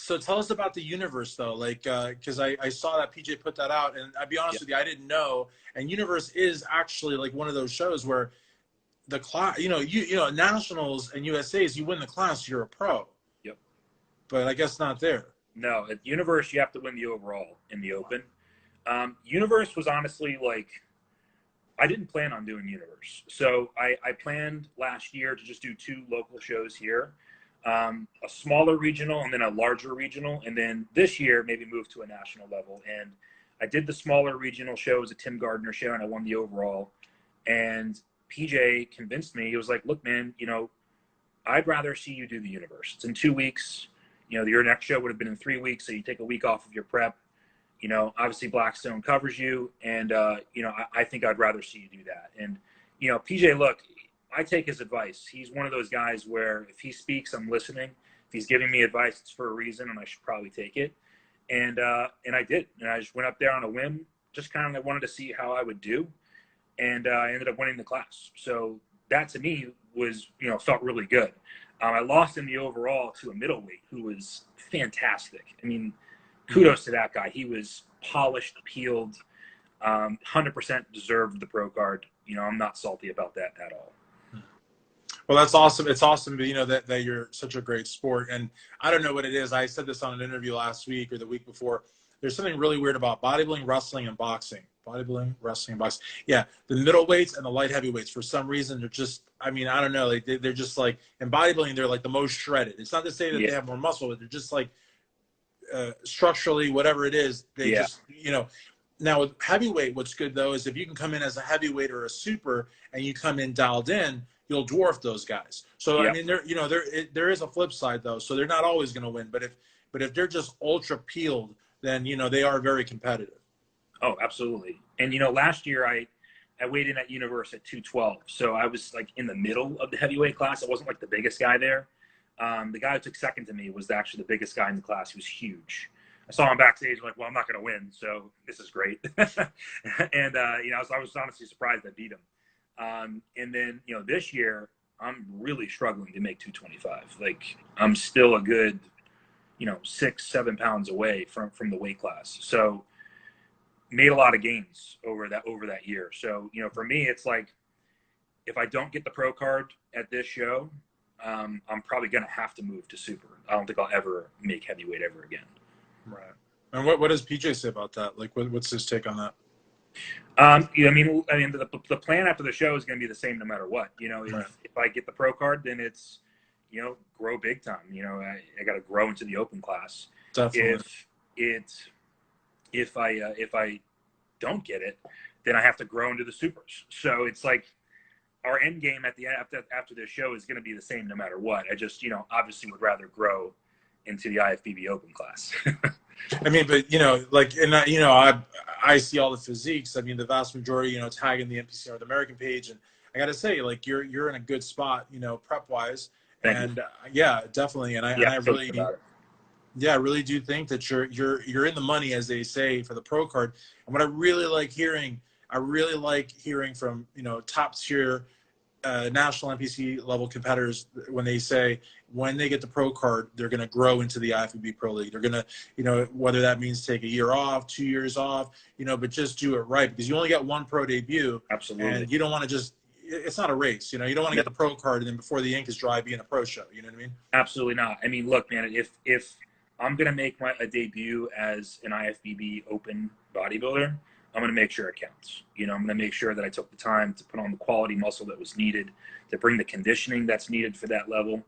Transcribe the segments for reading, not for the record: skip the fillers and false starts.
So tell us about the universe though, like, cause I saw that PJ put that out, and I'll be honest with you, I didn't know. And universe is actually like one of those shows where the class, you know, nationals and USA's, you win the class, you're a pro. Yep. But I guess not there. No, at universe, you have to win the overall in the open. Universe was honestly like, I didn't plan on doing universe. So I planned last year to just do 2 local shows here, a smaller regional and then a larger regional. And then this year, maybe move to a national level. And I did the smaller regional show. It was a Tim Gardner show, and I won the overall. And PJ convinced me. He was like, look, man, I'd rather see you do the universe. It's in 2 weeks. Your next show would have been in 3 weeks. So you take a week off of your prep. Obviously Blacktone covers you. And, I think I'd rather see you do that. And, PJ, look, I take his advice. He's one of those guys where if he speaks, I'm listening. If he's giving me advice, it's for a reason, and I should probably take it. And I did. And I just went up there on a whim, just kind of wanted to see how I would do. And I ended up winning the class. So that to me was, felt really good. I lost in the overall to a middleweight who was fantastic. I mean, kudos to that guy. He was polished, peeled, 100% deserved the pro card. I'm not salty about that at all. Well, that's awesome. It's awesome, that you're such a great sport. And I don't know what it is. I said this on an interview last week or the week before. There's something really weird about bodybuilding, wrestling, and boxing. Bodybuilding, wrestling, and boxing. Yeah, the middleweights and the light heavyweights, for some reason, they're just, I don't know. Like they're just like, in bodybuilding, they're like the most shredded. It's not to say that they have more muscle, but they're just like structurally, whatever it is, they just, Now with heavyweight, what's good though is if you can come in as a heavyweight or a super and you come in dialed in, you'll dwarf those guys. So there is a flip side though. So they're not always going to win, but if they're just ultra peeled, then they are very competitive. Oh, absolutely. And last year I weighed in at Universe at 212, so I was like in the middle of the heavyweight class. I wasn't like the biggest guy there. The guy who took second to me was actually the biggest guy in the class. He was huge. I saw him backstage, like, well, I'm not going to win, so this is great. And I was honestly surprised I beat him. And then this year I'm really struggling to make 225. Like I'm still a good 6-7 pounds away from the weight class. So made a lot of gains over that year. So for me, it's like if I don't get the pro card at this show, I'm probably gonna have to move to super. I don't think I'll ever make heavyweight ever again. Right. And what does PJ say about that? Like, what's his take on that? The plan after the show is going to be the same no matter what. If I get the pro card, then it's grow big time. I got to grow into the open class. Definitely. If I don't get it, then I have to grow into the supers. So it's like our end game at the after this show is going to be the same no matter what. I just obviously would rather grow into the IFBB open class. I see all the physiques. The vast majority, tagging the NPC North American page, and I got to say, like you're in a good spot, prep wise. And definitely. And I really do think that you're in the money, as they say, for the pro card. And what I really like hearing from top tier national NPC level competitors when they say when they get the pro card, they're going to grow into the IFBB Pro League. They're going to, whether that means take a year off, 2 years off, but just do it right, because you only get one pro debut. Absolutely. And you don't want to just, it's not a race. You don't want to get the pro card and then before the ink is dry, be in a pro show. You know what I mean? Absolutely not. Look, man, if I'm going to make a debut as an IFBB open bodybuilder, I'm going to make sure it counts. I'm going to make sure that I took the time to put on the quality muscle that was needed, to bring the conditioning that's needed for that level.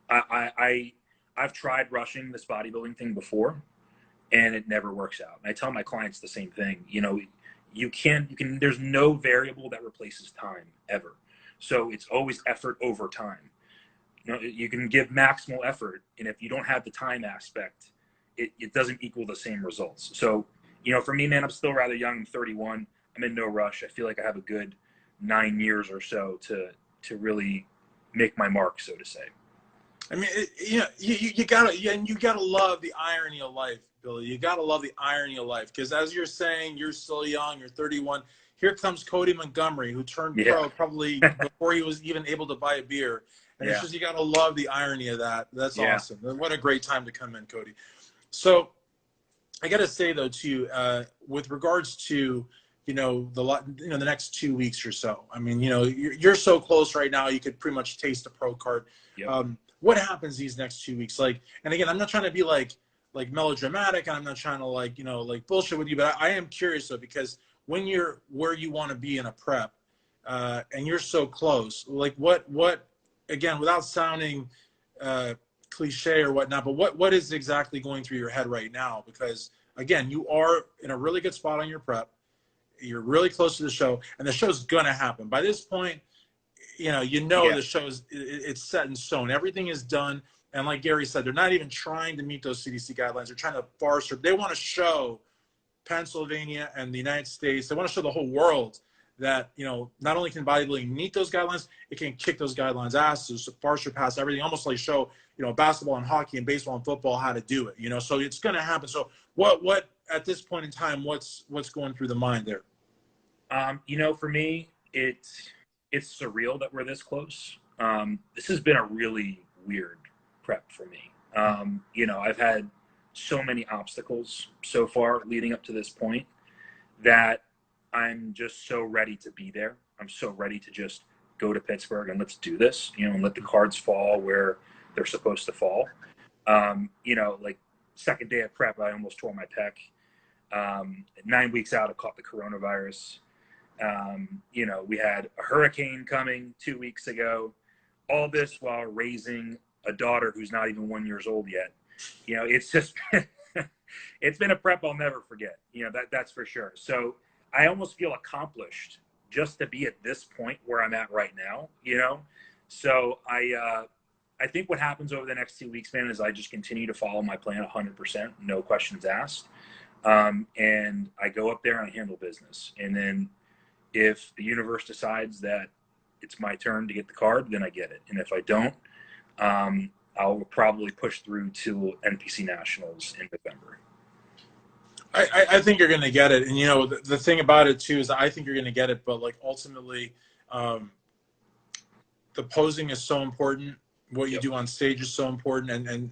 I've tried rushing this bodybuilding thing before, and it never works out. And I tell my clients the same thing. You can. There's no variable that replaces time ever. So it's always effort over time. You can give maximal effort, and if you don't have the time aspect, it doesn't equal the same results. So, for me, man, I'm still rather young. I'm 31. I'm in no rush. I feel like I have a good 9 years or so to really make my mark, so to say. You gotta love the irony of life, Billy. You gotta love the irony of life, because as you're saying, you're still young. You're 31. here comes Cody Montgomery, who turned Yeah. pro probably before he was even able to buy a beer. And it's just, you got to love the irony of that. That's awesome. What a great time to come in, Cody. So I got to say, though, too, with regards to, the next 2 weeks or so, I mean, you're so close right now, you could pretty much taste the pro card. Yep. What happens these next 2 weeks? Like, and again, I'm not trying to be like melodramatic, and I'm not trying to bullshit with you, but I am curious, though, because when you're where you want to be in a prep, and you're so close, like what, again, without sounding cliche or whatnot, but what is exactly going through your head right now? Because again, you are in a really good spot on your prep. You're really close to the show, and the show's gonna happen. By this point, the show's it's set in stone. Everything is done. And like Gary said, they're not even trying to meet those CDC guidelines. They're trying to they want to show Pennsylvania and the United States, they want to show the whole world that, not only can bodybuilding meet those guidelines, it can kick those guidelines ass, to far surpass everything, almost like show, basketball and hockey and baseball and football how to do it, so it's going to happen. So what at this point in time, what's going through the mind there? For me, it's surreal that we're this close. This has been a really weird prep for me. I've had so many obstacles so far leading up to this point that I'm just so ready to be there. I'm so ready to just go to Pittsburgh and let's do this, and let the cards fall where they're supposed to fall. Like second day of prep, I almost tore my pec. 9 weeks out, I caught the coronavirus. We had a hurricane coming 2 weeks ago. All this while raising a daughter who's not even 1 year old yet. It's just it's been a prep I'll never forget. That's for sure. So I almost feel accomplished just to be at this point where I'm at right now. So I think what happens over the next 2 weeks, man, is I just continue to follow my plan 100%, no questions asked, and I go up there and I handle business. And then if the universe decides that it's my turn to get the card, then I get it. And if I don't, I'll probably push through to NPC Nationals in November. I think you're going to get it. And, the thing about it, too, is I think you're going to get it. But, ultimately, the posing is so important. What you do on stage is so important. And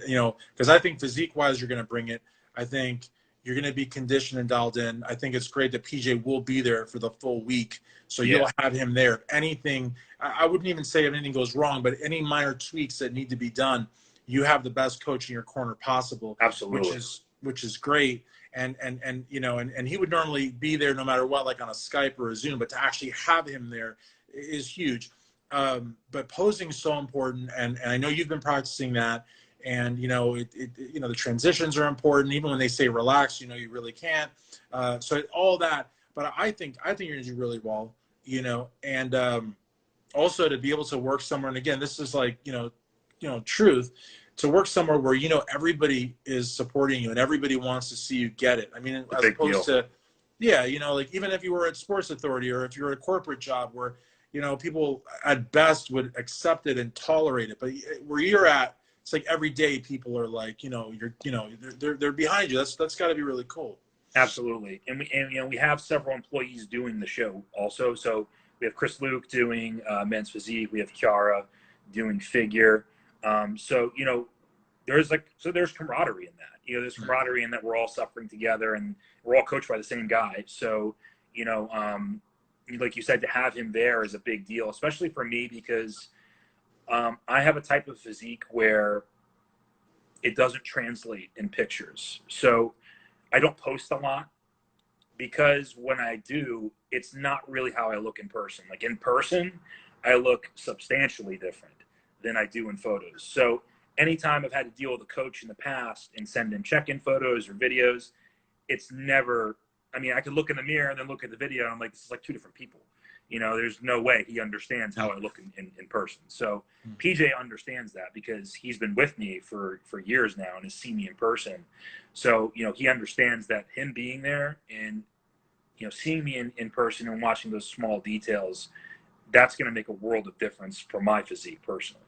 because I think physique-wise, you're going to bring it. I think you're going to be conditioned and dialed in. I think it's great that PJ will be there for the full week. So you'll have him there. If anything, I wouldn't even say if anything goes wrong, but any minor tweaks that need to be done, you have the best coach in your corner possible. Absolutely. Which is great. And he would normally be there no matter what, like on a Skype or a Zoom, but to actually have him there is huge. But posing is so important. And I know you've been practicing that. And, the transitions are important. Even when they say relax, you really can't. So all that. But I think you're going to do really well, and also to be able to work somewhere. And again, this is like, truth, to work somewhere where, everybody is supporting you and everybody wants to see you get it. I mean, as opposed to, even if you were at Sports Authority or if you're at a corporate job where, people at best would accept it and tolerate it. But where you're at, it's like every day people are like, they're behind you. That's got to be really cool. Absolutely. And we have several employees doing the show also. So we have Chris Luke doing men's physique. We have Kiara doing figure. So there's camaraderie in that. There's camaraderie in that we're all suffering together and we're all coached by the same guy. So, like you said, to have him there is a big deal, especially for me because I have a type of physique where it doesn't translate in pictures. So I don't post a lot because when I do, it's not really how I look in person. Like in person, I look substantially different than I do in photos. So anytime I've had to deal with a coach in the past and send in check-in photos or videos, it's never, I could look in the mirror and then look at the video and I'm like, this is like two different people. There's no way he understands how I look in person. So PJ understands that because he's been with me for years now and has seen me in person. So, he understands that him being there and, seeing me in person and watching those small details, that's going to make a world of difference for my physique personally.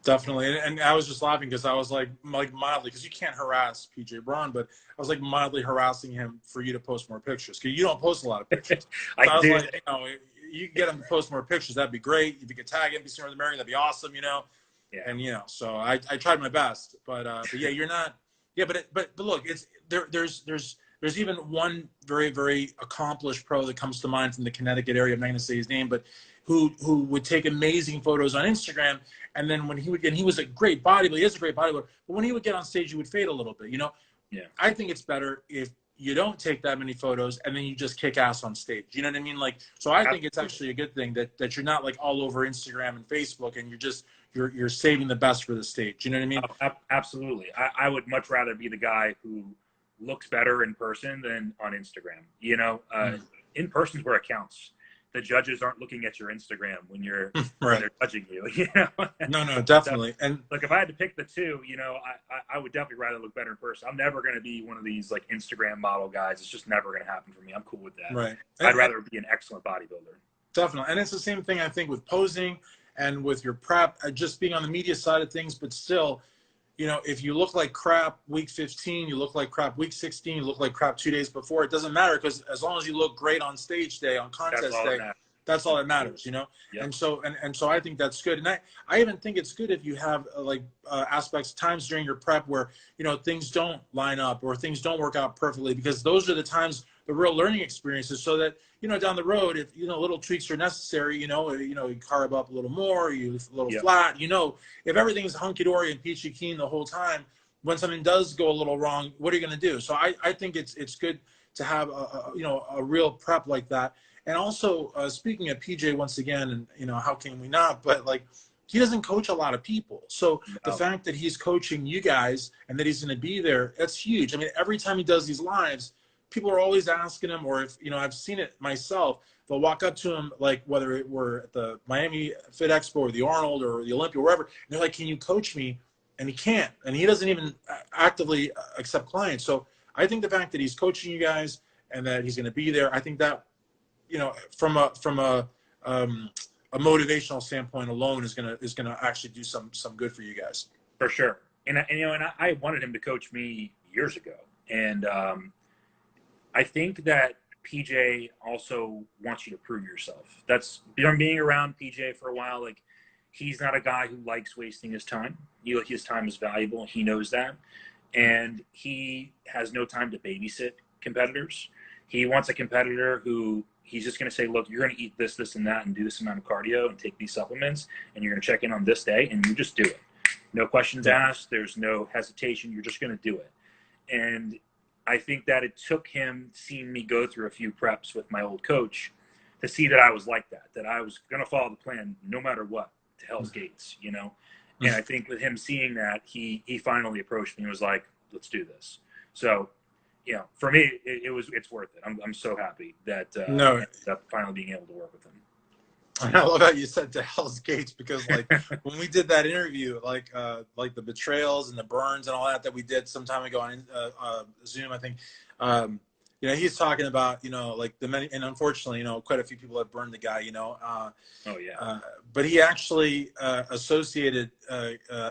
Definitely. And I was just laughing because I was like mildly, because you can't harass PJ Braun, but I was like mildly harassing him for you to post more pictures, because you don't post a lot of pictures. So I was do. like, you can get him to post more pictures. That'd be great. If you could tag NPC North America, that'd be awesome, Yeah. And, so I tried my best, but yeah, you're not. Yeah. But look, it's there's even one very, very accomplished pro that comes to mind from the Connecticut area. I'm not going to say his name, but who would take amazing photos on Instagram. And then when he was a great bodybuilder, he is a great bodybuilder, but when he would get on stage, he would fade a little bit, Yeah. I think it's better if you don't take that many photos and then you just kick ass on stage. You know what I mean? Like, so I think it's actually a good thing that you're not like all over Instagram and Facebook, and you're saving the best for the stage. You know what I mean? Oh, absolutely. I would much rather be the guy who looks better in person than on Instagram. In person is where it counts. The judges aren't looking at your Instagram when Right. when they're judging you. No, definitely. So, And look, if I had to pick the two, I would definitely rather look better in person. I'm never going to be one of these like Instagram model guys. It's just never going to happen for me. I'm cool with that. right. I'd rather be an excellent bodybuilder. Definitely. And it's the same thing, I think, with posing and with your prep, just being on the media side of things, but still, if you look like crap week 15, you look like crap week 16, you look like crap 2 days before, it doesn't matter, because as long as you look great on stage day, on contest day, that's all that matters, Yep. And so I think that's good. And I even think it's good if you have times during your prep where, things don't line up or things don't work out perfectly, because those are the times, the real learning experiences, so that, down the road, if, little tweaks are necessary, you carb up a little more, you a little flat, if everything's hunky-dory and peachy keen the whole time, when something does go a little wrong, what are you going to do? So I think it's good to have a real prep like that. And also, speaking of PJ once again, and how can we not? But like, he doesn't coach a lot of people. So the fact that he's coaching you guys and that he's going to be there, that's huge. I mean, every time he does these lives, people are always asking him, or if I've seen it myself, they'll walk up to him, like whether it were at the Miami Fit Expo or the Arnold or the Olympia, wherever, and they're like, "Can you coach me?" And he can't, and he doesn't even actively accept clients. So I think the fact that he's coaching you guys and that he's going to be there, I think that, from a motivational standpoint alone is gonna actually do some good for you guys. For sure. And I wanted him to coach me years ago, and I think that PJ also wants you to prove yourself. That's being around PJ for a while. Like, he's not a guy who likes wasting his time. His time is valuable. He knows that, and he has no time to babysit competitors. He wants a competitor who he's just going to say, look, you're going to eat this, this, and that, and do this amount of cardio and take these supplements, and you're going to check in on this day, and you just do it. No questions asked. There's no hesitation. You're just going to do it. And I think that it took him seeing me go through a few preps with my old coach to see that I was like that I was going to follow the plan no matter what, to Hell's Gates, And I think with him seeing that, he finally approached me and was like, let's do this. So, for me, it's worth it. I'm so happy that I ended up finally being able to work with him. I love how you said to Hell's Gates, because like when we did that interview, like the Betrayals and the Burns and all that we did some time ago on Zoom, I think, he's talking about, like the many, and unfortunately, quite a few people have burned the guy, but he actually associated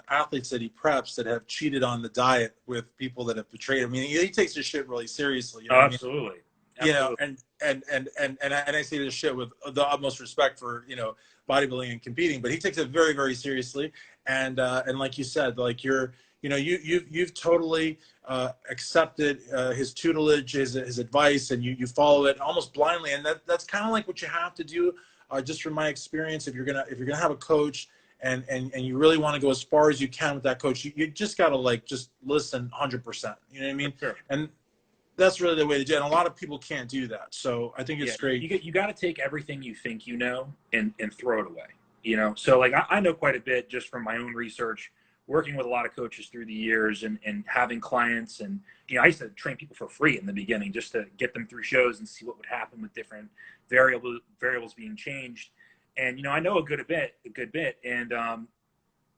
athletes that he preps that have cheated on the diet with people that have betrayed him. I mean, he takes this shit really seriously. Absolutely. And I say this shit with the utmost respect for, bodybuilding and competing, but he takes it very, very seriously. And like you said, like you've totally accepted his tutelage, his advice, and you follow it almost blindly. And that's kind of like what you have to do, just from my experience. If you're gonna have a coach and you really want to go as far as you can with that coach, you just gotta just listen 100%. You know what I mean? Sure. And that's really the way to do it. And a lot of people can't do that. So I think it's great. You got to take everything you think you know and throw it away. So like I know quite a bit just from my own research, working with a lot of coaches through the years and having clients. And, I used to train people for free in the beginning just to get them through shows and see what would happen with different variables being changed. And, I know a good bit. And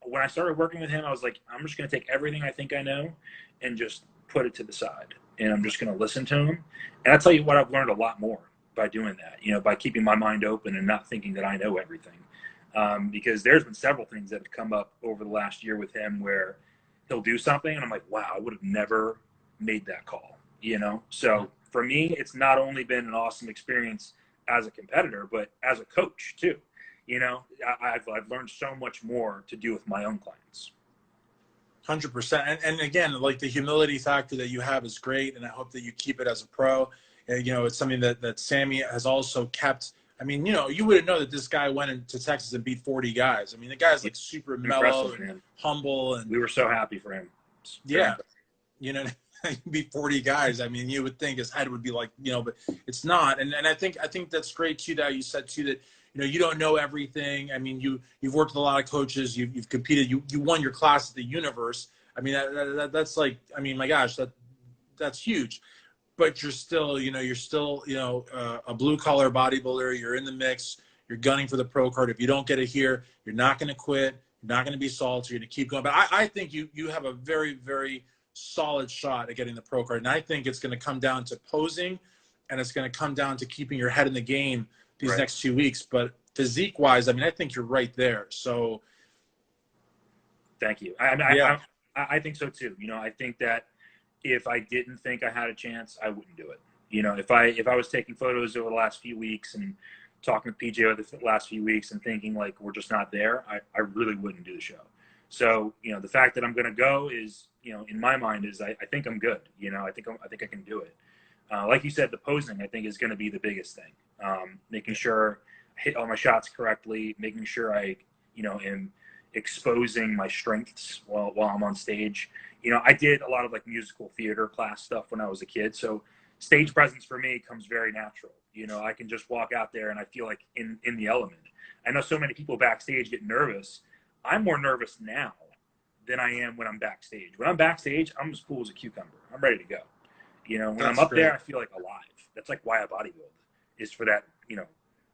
when I started working with him, I was like, I'm just going to take everything I think I know and just put it to the side. And I'm just going to listen to him. And I'll tell you what, I've learned a lot more by doing that, by keeping my mind open and not thinking that I know everything. because there's been several things that have come up over the last year with him where he'll do something and I'm like, wow, I would have never made that call, you know? So for me, it's not only been an awesome experience as a competitor, but as a coach too. You know, I've learned so much more to do with my own clients. 100%. And again, like the humility factor that you have is great. And I hope that you keep it as a pro. You know, it's something that Sammy has also kept. I mean, you know, you wouldn't know that this guy went into Texas and beat 40 guys. I mean, the guy's like super mellow and man. humble. And we were so happy for him. Yeah. You know, beat 40 guys. I mean, you would think his head would be like, you know, but it's not. And I think that's great too, that you said too, that, you know, you don't know everything. I mean, you've worked with a lot of coaches, you've competed, you won your class at the Universe. I mean, that's like, I mean, my gosh, that's huge. But you're still, you know, a blue collar bodybuilder. You're in the mix. You're gunning for the pro card. If you don't get it here, you're not going to quit. You're not going to be salty. You're going to keep going. But I think you have a very, very solid shot at getting the pro card. And I think it's going to come down to posing, and it's going to come down to keeping your head in the game these next 2 weeks. But physique wise, I mean, I think you're right there. So thank you. I think so too. You know, I think that if I didn't think I had a chance, I wouldn't do it. You know, if I was taking photos over the last few weeks and talking with PJ over the last few weeks and thinking like we're just not there, I really wouldn't do the show. So, you know, the fact that I'm going to go is, you know, in my mind is I think I'm good. You know, I think I can do it. Like you said, the posing I think is going to be the biggest thing. Making sure I hit all my shots correctly, making sure I, you know, am exposing my strengths while I'm on stage. You know, I did a lot of like musical theater class stuff when I was a kid. So stage presence for me comes very natural. You know, I can just walk out there and I feel like in the element. I know so many people backstage get nervous. I'm more nervous now than I am when I'm backstage. When I'm backstage, I'm as cool as a cucumber. I'm ready to go. You know, when I'm up there, I feel like alive. That's like why I bodybuild, is for that, you know,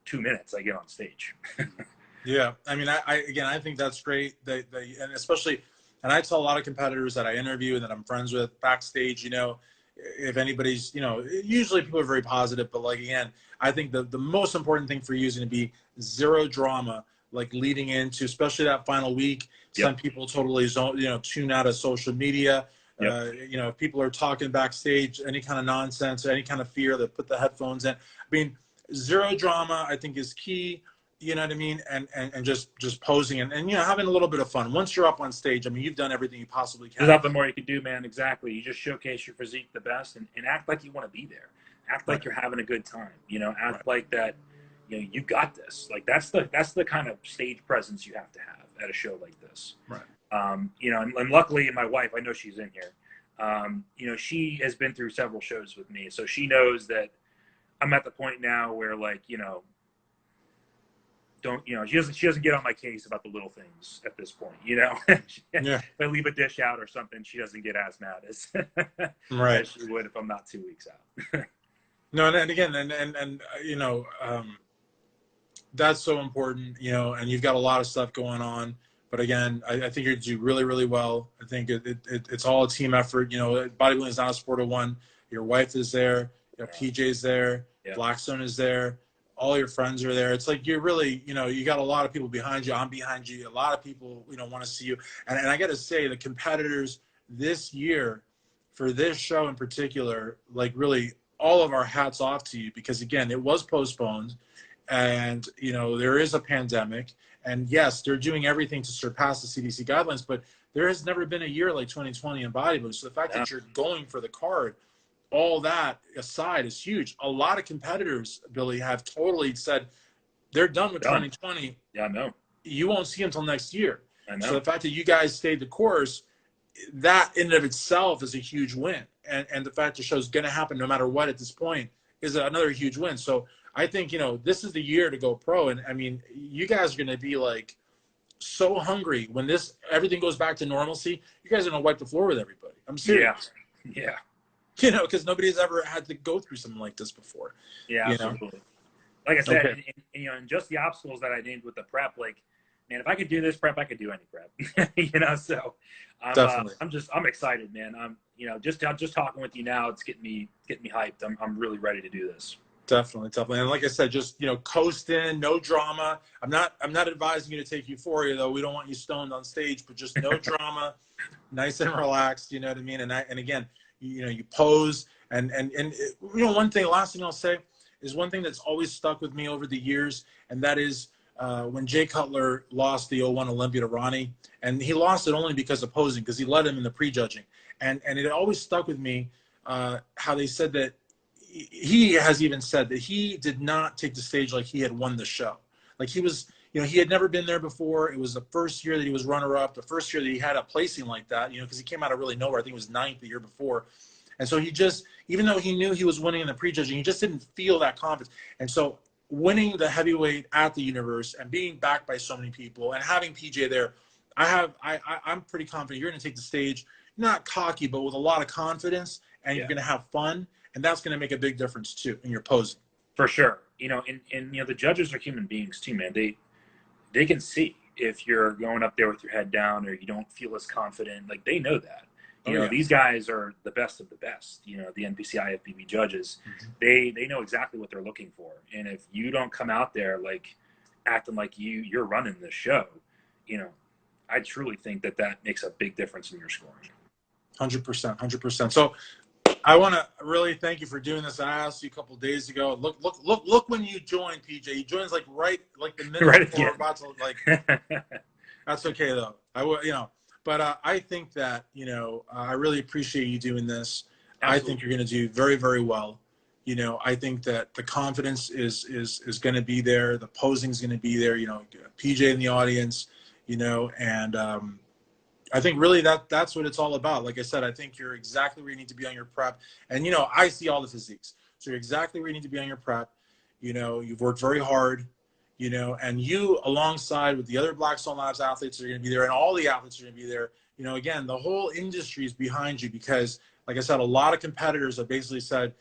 2 minutes I get on stage. Yeah, I mean, I think that's great. And especially, and I tell a lot of competitors that I interview and that I'm friends with backstage, you know, if anybody's, you know, usually people are very positive, but like, again, I think the most important thing for you is going to be zero drama, like leading into, especially that final week. Some people totally tune out of social media. You know, if people are talking backstage, any kind of nonsense, or any kind of fear, they put the headphones in. I mean, zero drama, I think, is key. You know what I mean? And just posing and, you know, having a little bit of fun. Once you're up on stage, I mean, you've done everything you possibly can. There's nothing more you can do, man. Exactly. You just showcase your physique the best and act like you want to be there. Act like you're having a good time. You know, act like that, you know, you got this. Like that's the kind of stage presence you have to have at a show like this. Right. You know, and luckily my wife, I know she's in here. You know, she has been through several shows with me. So she knows that I'm at the point now where, like, you know, she doesn't get on my case about the little things at this point, you know. If I leave a dish out or something, she doesn't get as mad as she would if I'm not 2 weeks out. No, and again, and you know, that's so important, you know, and you've got a lot of stuff going on. But again, I think you do really, really well. I think it's all a team effort. You know, bodybuilding is not a sport of one. Your wife is there. You know, PJ's there. Blacktone is there. All your friends are there. It's like you're really, you know, you got a lot of people behind you. I'm behind you. A lot of people, you know, want to see you. And I got to say, the competitors this year for this show in particular, like really all of our hats off to you, because again, it was postponed and, you know, there is a pandemic, and yes, they're doing everything to surpass the CDC guidelines, but there has never been a year like 2020 in bodybuilding. So the fact that you're going for the card, all that aside, is huge. A lot of competitors, Billy, have totally said they're done with 2020. Yeah, I know. You won't see them until next year. I know. So the fact that you guys stayed the course, that in and of itself is a huge win. And the fact the show's going to happen no matter what at this point is another huge win. So I think, you know, this is the year to go pro. And I mean, you guys are going to be like so hungry when everything goes back to normalcy. You guys are going to wipe the floor with everybody. I'm serious. Yeah. You know, because nobody's ever had to go through something like this before. Yeah, absolutely. Like I said, and, you know, and just the obstacles that I named with the prep, like, man, if I could do this prep, I could do any prep. You know, so I'm excited, man. I'm, you know, just talking with you now, it's getting me hyped. I'm really ready to do this. Definitely, definitely. And like I said, just, coast in, no drama. I'm not advising you to take Euphoria though. We don't want you stoned on stage, but just no drama, nice and relaxed. You know what I mean? And again, you pose and one thing, last thing I'll say is one thing that's always stuck with me over the years, and that is when Jay Cutler lost the '01 Olympia to Ronnie, and he lost it only because of posing, because he led him in the prejudging, and it always stuck with me how they said that he has even said that he did not take the stage like he had won the show. Like he was, he had never been there before. It was the first year that he was runner-up, the first year that he had a placing like that, because he came out of really nowhere. I think it was ninth the year before. And so he just, even though he knew he was winning in the prejudging, he just didn't feel that confidence. And so winning the heavyweight at the Universe and being backed by so many people and having PJ there, I'm pretty confident you're going to take the stage, not cocky, but with a lot of confidence, and you're going to have fun. And that's going to make a big difference too in your posing. For sure. And the judges are human beings too, man. They can see if you're going up there with your head down or you don't feel as confident. Like, they know that. These guys are the best of the best. The NPC IFBB judges, they know exactly what they're looking for. And if you don't come out there like acting like you're running the show, I truly think that makes a big difference in your scoring. 100%, 100%. So I want to really thank you for doing this. I asked you a couple of days ago. Look when you joined, PJ. You joined like the minute right before we're about to That's okay though. But I think that I really appreciate you doing this. Absolutely. I think you're going to do very, very well. I think that the confidence is going to be there. The posing is going to be there. PJ in the audience. And I think really that's what it's all about. Like I said, I think you're exactly where you need to be on your prep. And, I see all the physiques. So you're exactly where you need to be on your prep. You've worked very hard, and you, alongside with the other Blackstone Labs athletes that are going to be there and all the athletes are going to be there, again, the whole industry is behind you because, like I said, a lot of competitors have basically said,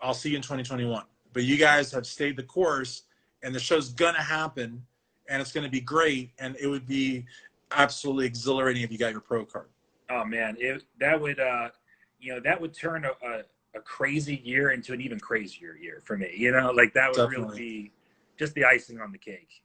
I'll see you in 2021. But you guys have stayed the course, and the show's going to happen, and it's going to be great, and it would be absolutely exhilarating if you got your pro card. Oh man, that would turn a crazy year into an even crazier year for me. Like that would Definitely. Really be just the icing on the cake.